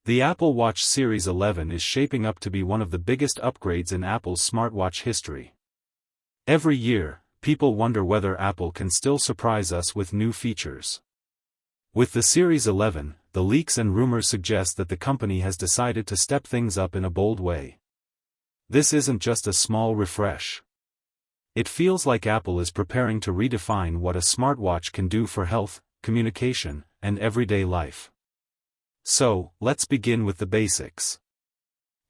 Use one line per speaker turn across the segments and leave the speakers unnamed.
The Apple Watch Series 11 is shaping up to be one of the biggest upgrades in Apple's smartwatch history. Every year, people wonder whether Apple can still surprise us with new features. With the Series 11, the leaks and rumors suggest that the company has decided to step things up in a bold way. This isn't just a small refresh. It feels like Apple is preparing to redefine what a smartwatch can do for health, communication, and everyday life. So, let's begin with the basics.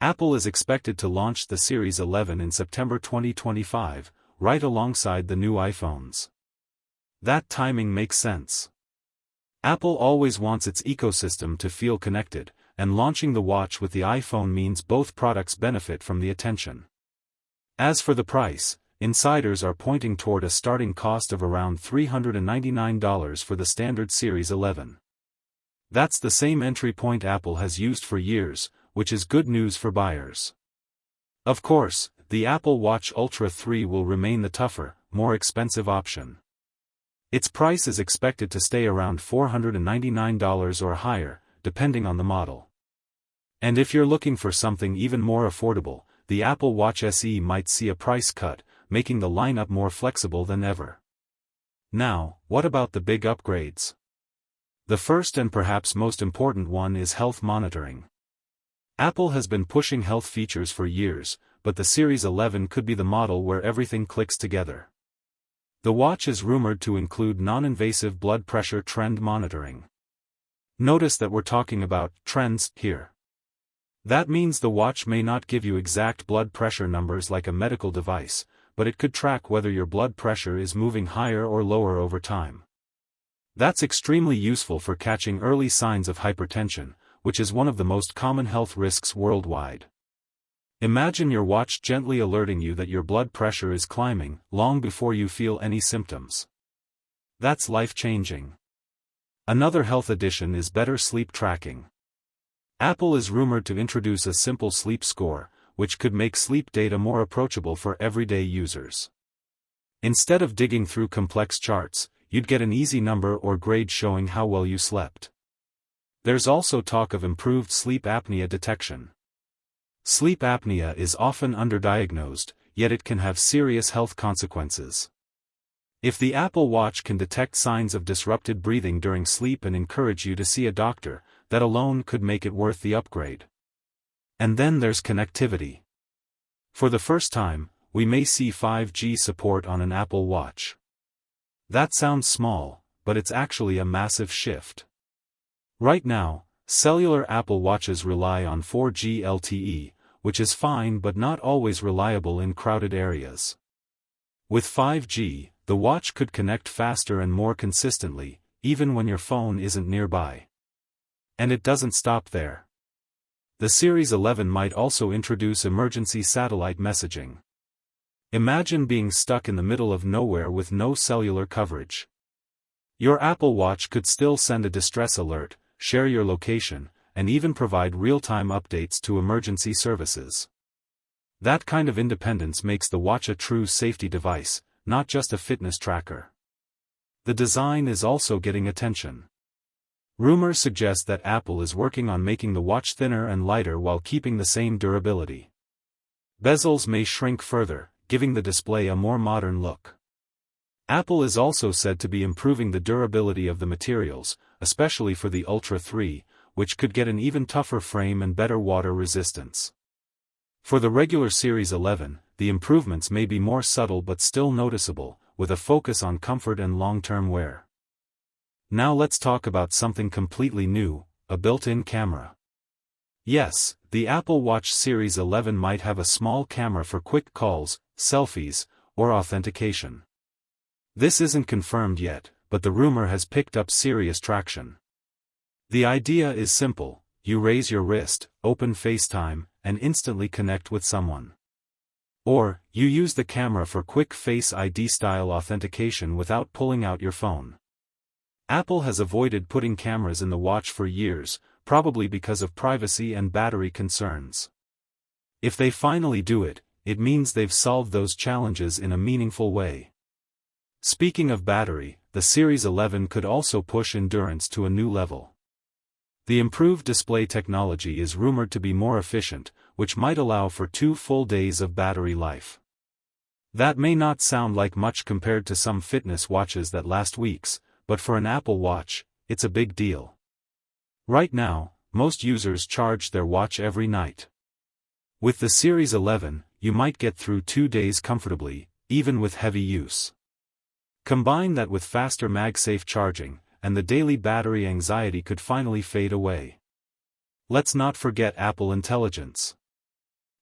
Apple is expected to launch the Series 11 in September 2025, right alongside the new iPhones. That timing makes sense. Apple always wants its ecosystem to feel connected, and launching the watch with the iPhone means both products benefit from the attention. As for the price, insiders are pointing toward a starting cost of around $399 for the standard Series 11. That's the same entry point Apple has used for years, which is good news for buyers. Of course, the Apple Watch Ultra 3 will remain the tougher, more expensive option. Its price is expected to stay around $499 or higher, depending on the model. And if you're looking for something even more affordable, the Apple Watch SE might see a price cut, making the lineup more flexible than ever. Now, what about the big upgrades? The first and perhaps most important one is health monitoring. Apple has been pushing health features for years, but the Series 11 could be the model where everything clicks together. The watch is rumored to include non-invasive blood pressure trend monitoring. Notice that we're talking about trends here. That means the watch may not give you exact blood pressure numbers like a medical device, but it could track whether your blood pressure is moving higher or lower over time. That's extremely useful for catching early signs of hypertension, which is one of the most common health risks worldwide. Imagine your watch gently alerting you that your blood pressure is climbing, long before you feel any symptoms. That's life-changing. Another health addition is better sleep tracking. Apple is rumored to introduce a simple sleep score, which could make sleep data more approachable for everyday users. Instead of digging through complex charts, you'd get an easy number or grade showing how well you slept. There's also talk of improved sleep apnea detection. Sleep apnea is often underdiagnosed, yet it can have serious health consequences. If the Apple Watch can detect signs of disrupted breathing during sleep and encourage you to see a doctor, that alone could make it worth the upgrade. And then there's connectivity. For the first time, we may see 5G support on an Apple Watch. That sounds small, but it's actually a massive shift. Right now, cellular Apple Watches rely on 4G LTE, which is fine but not always reliable in crowded areas. With 5G, the watch could connect faster and more consistently, even when your phone isn't nearby. And it doesn't stop there. The Series 11 might also introduce emergency satellite messaging. Imagine being stuck in the middle of nowhere with no cellular coverage. Your Apple Watch could still send a distress alert, share your location, and even provide real-time updates to emergency services. That kind of independence makes the watch a true safety device, not just a fitness tracker. The design is also getting attention. Rumors suggest that Apple is working on making the watch thinner and lighter while keeping the same durability. Bezels may shrink further, giving the display a more modern look. Apple is also said to be improving the durability of the materials, especially for the Ultra 3, which could get an even tougher frame and better water resistance. For the regular Series 11, the improvements may be more subtle but still noticeable, with a focus on comfort and long-term wear. Now let's talk about something completely new, a built-in camera. Yes, the Apple Watch Series 11 might have a small camera for quick calls, selfies, or authentication. This isn't confirmed yet, but the rumor has picked up serious traction. The idea is simple: you raise your wrist, open FaceTime, and instantly connect with someone. Or, you use the camera for quick Face ID-style authentication without pulling out your phone. Apple has avoided putting cameras in the watch for years, probably because of privacy and battery concerns. If they finally do it, it means they've solved those challenges in a meaningful way. Speaking of battery, the Series 11 could also push endurance to a new level. The improved display technology is rumored to be more efficient, which might allow for 2 full days of battery life. That may not sound like much compared to some fitness watches that last weeks, but for an Apple Watch, it's a big deal. Right now, most users charge their watch every night. With the Series 11, you might get through 2 days comfortably, even with heavy use. Combine that with faster MagSafe charging, and the daily battery anxiety could finally fade away. Let's not forget Apple Intelligence.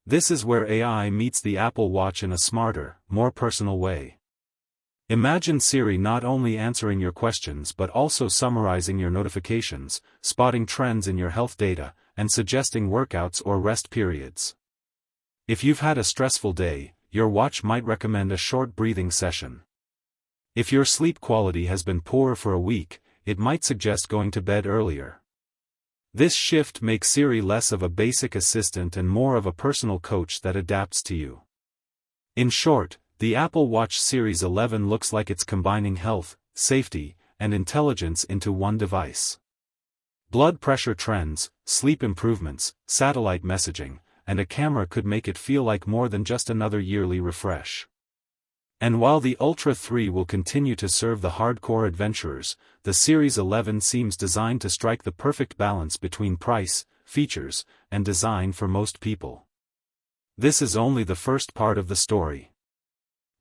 This is where AI meets the Apple Watch in a smarter, more personal way. Imagine Siri not only answering your questions but also summarizing your notifications, spotting trends in your health data, and suggesting workouts or rest periods. If you've had a stressful day, your watch might recommend a short breathing session. If your sleep quality has been poor for a week, it might suggest going to bed earlier. This shift makes Siri less of a basic assistant and more of a personal coach that adapts to you. In short, the Apple Watch Series 11 looks like it's combining health, safety, and intelligence into one device. Blood pressure trends, sleep improvements, satellite messaging, and a camera could make it feel like more than just another yearly refresh. And while the Ultra 3 will continue to serve the hardcore adventurers, the Series 11 seems designed to strike the perfect balance between price, features, and design for most people. This is only the first part of the story.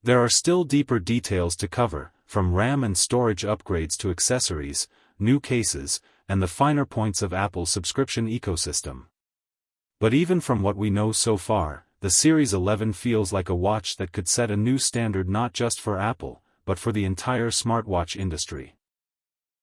There are still deeper details to cover, from RAM and storage upgrades to accessories, new cases, and the finer points of Apple's subscription ecosystem. But even from what we know so far, the Series 11 feels like a watch that could set a new standard not just for Apple, but for the entire smartwatch industry.